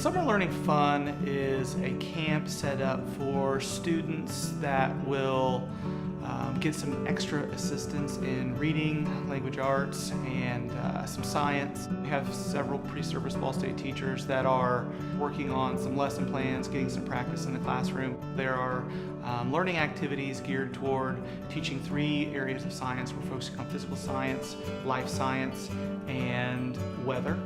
Summer Learning Fun is a camp set up for students that will get some extra assistance in reading, language arts, and some science. We have several pre-service Ball State teachers that are working on some lesson plans, getting some practice in the classroom. There are learning activities geared toward teaching 3 areas of science. We're focusing on physical science, life science, and weather.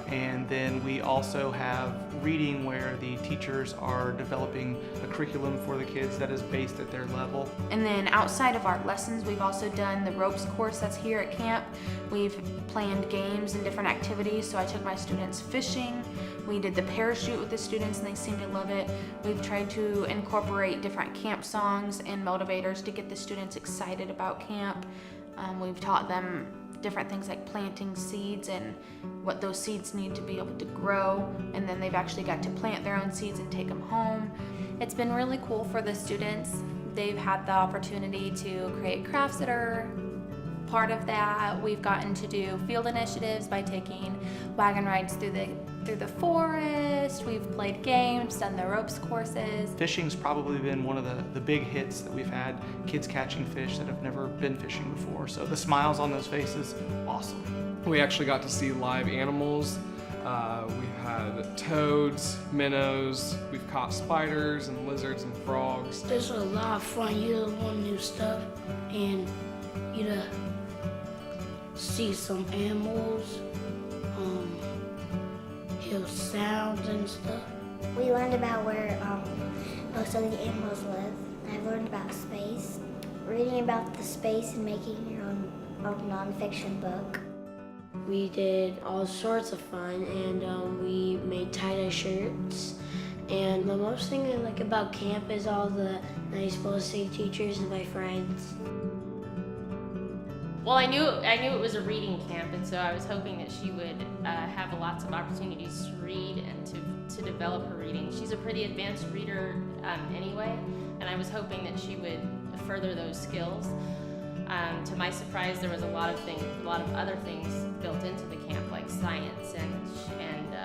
And then we also have reading where the teachers are developing a curriculum for the kids that is based at their level. And then outside of our lessons, we've also done the ropes course that's here at camp. We've planned games and different activities. So I took my students fishing. We did the parachute with the students and they seem to love it. We've tried to incorporate different camp songs and motivators to get the students excited about camp. We've taught them different things like planting seeds and what those seeds need to be able to grow, and then they've actually got to plant their own seeds and take them home. It's been really cool for the students. They've had the opportunity to create crafts that are part of that. We've gotten to do field initiatives by taking wagon rides through the forest. We've played games, done the ropes courses. Fishing's probably been one of the big hits that we've had, kids catching fish that have never been fishing before. So the smiles on those faces, awesome. We actually got to see live animals. We've had toads, minnows, we've caught spiders and lizards and frogs. It's a lot of fun. You learn new stuff and you see some animals, hear sounds and stuff. We learned about where most of the animals live. I learned about space, reading about the space and making your own nonfiction book. We did all sorts of fun, and we made tie-dye shirts. And the most thing I like about camp is all the nice Ball State teachers and my friends. Well, I knew it was a reading camp, and so I was hoping that she would have lots of opportunities to read and to develop her reading. She's a pretty advanced reader anyway, and I was hoping that she would further those skills. To my surprise, there was a lot of other things built into the camp, like science and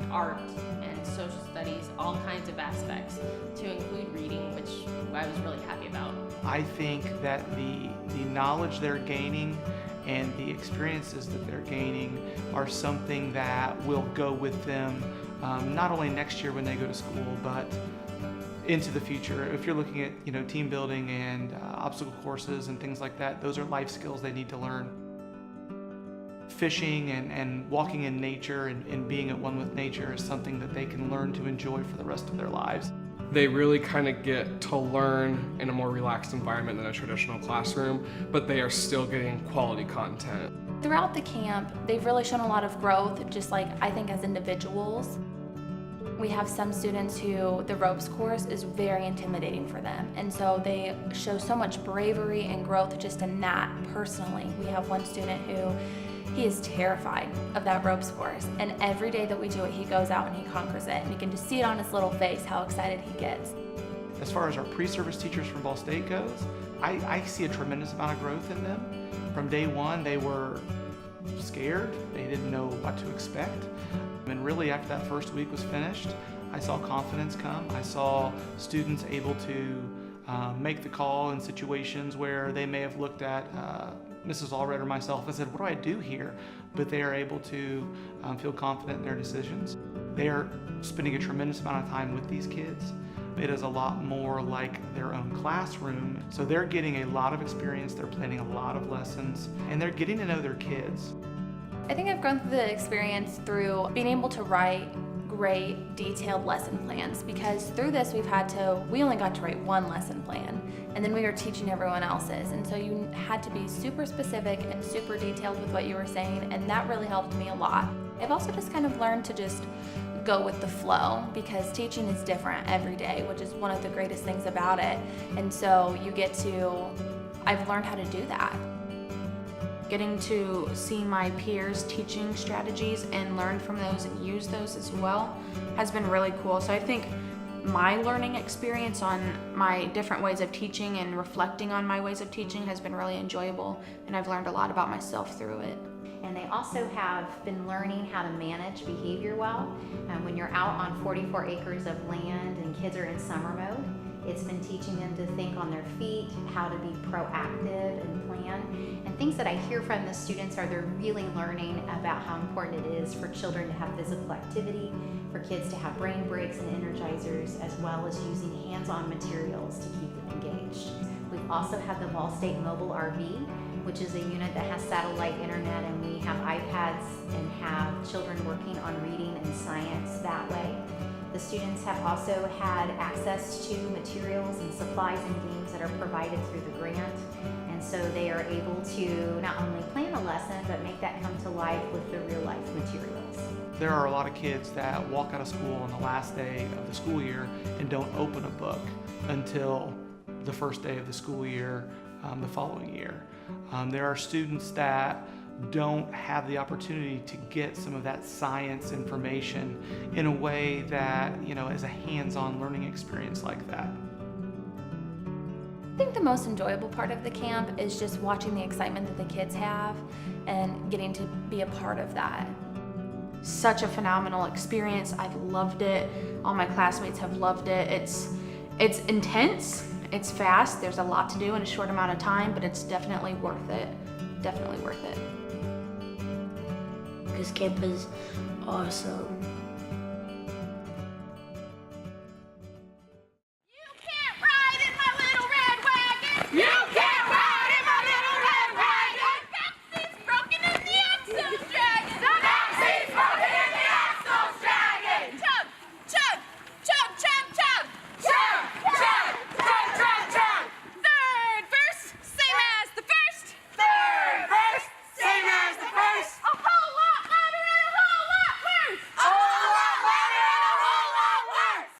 art and social studies, all kinds of aspects to include reading, which I was really happy about. I think that the knowledge they're gaining and the experiences that they're gaining are something that will go with them not only next year when they go to school, but into the future. If you're looking at team building and obstacle courses and things like that, those are life skills they need to learn. Fishing and walking in nature and being at one with nature is something that they can learn to enjoy for the rest of their lives. They really kind of get to learn in a more relaxed environment than a traditional classroom, but they are still getting quality content. Throughout the camp, they've really shown a lot of growth, just like I think as individuals. We have some students who the ropes course is very intimidating for them, and so they show so much bravery and growth just in that personally. We have one student who he is terrified of that ropes course, and every day that we do it, he goes out and he conquers it, and you can just see it on his little face how excited he gets. As far as our pre-service teachers from Ball State goes, I see a tremendous amount of growth in them. From day one, they were scared. They didn't know what to expect. And really, after that first week was finished, I saw confidence come. I saw students able to make the call in situations where they may have looked at Mrs. Allred or myself and said, what do I do here? But they are able to feel confident in their decisions. They are spending a tremendous amount of time with these kids. It is a lot more like their own classroom. So they're getting a lot of experience, they're planning a lot of lessons, and they're getting to know their kids. I think I've grown through the experience through being able to write great detailed lesson plans, because through this we only got to write one lesson plan, and then we were teaching everyone else's, and so you had to be super specific and super detailed with what you were saying, and that really helped me a lot. I've also just kind of learned to just go with the flow, because teaching is different every day, which is one of the greatest things about it, and so I've learned how to do that. Getting to see my peers' teaching strategies and learn from those and use those as well has been really cool. So I think my learning experience on my different ways of teaching and reflecting on my ways of teaching has been really enjoyable, and I've learned a lot about myself through it. And they also have been learning how to manage behavior well. When you're out on 44 acres of land and kids are in summer mode, it's been teaching them to think on their feet, how to be proactive and plan. And things that I hear from the students are they're really learning about how important it is for children to have physical activity, for kids to have brain breaks and energizers, as well as using hands-on materials to keep them engaged. We've also had the Ball State Mobile RV, which is a unit that has satellite internet, and we have iPads and have children working on reading and science that way. The students have also had access to materials and supplies and games that are provided through the grant, and so they are able to not only plan a lesson, but make that come to life with the real life materials. There are a lot of kids that walk out of school on the last day of the school year and don't open a book until the first day of the school year the following year. There are students that don't have the opportunity to get some of that science information in a way that, is a hands-on learning experience like that. I think the most enjoyable part of the camp is just watching the excitement that the kids have and getting to be a part of that. Such a phenomenal experience. I've loved it. All my classmates have loved it. It's intense, it's fast, there's a lot to do in a short amount of time, but it's definitely worth it. Definitely worth it. Because camp is awesome.